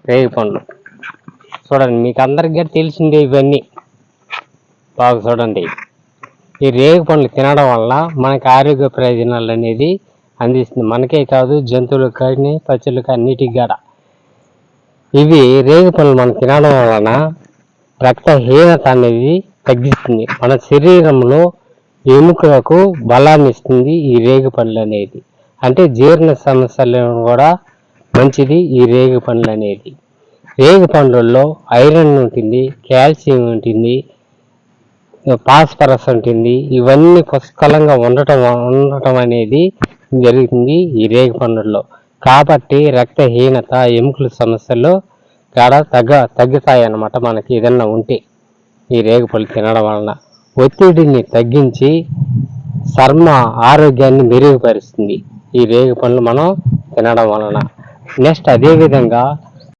రేగి పండ్లు చూడండి, మీకు అందరికీ తెలిసిందే ఇవన్నీ. బాగా చూడండి, ఈ రేగి పండ్లు తినడం వల్ల మనకి ఆరోగ్య ప్రయోజనాలు అనేది అందిస్తుంది. మనకే కాదు, జంతువులకు కానీ పక్షులకు అన్నిటికి కూడా. ఇవి రేగి పండ్లు మనం తినడం వలన రక్తహీనత అనేది తగ్గిస్తుంది. మన శరీరంలో ఎముకలకు బలాన్ని ఇస్తుంది ఈ రేగి పండ్లు అనేది. అంటే జీర్ణ సమస్యలను కూడా మంచిది ఈ రేగి పండ్లు అనేది. రేగి పండ్లలో ఐరన్ ఉంటుంది, కాల్షియం ఉంటుంది, ఫాస్ఫరస్ ఉంటుంది. ఇవన్నీ పుష్కలంగా ఉండటం అనేది జరుగుతుంది ఈ రేగి పండ్లలో. కాబట్టి రక్తహీనత, ఎముకల సమస్యలు కూడా తగ్గుతాయి అన్నమాట. మనకి ఏదన్నా ఉంటే ఈ రేగి పళ్ళు తినడం వలన ఒత్తిడిని తగ్గించి చర్మ ఆరోగ్యాన్ని మెరుగుపరుస్తుంది ఈ రేగి పండ్లు మనం తినడం వలన. నెక్స్ట్ అదేవిధంగా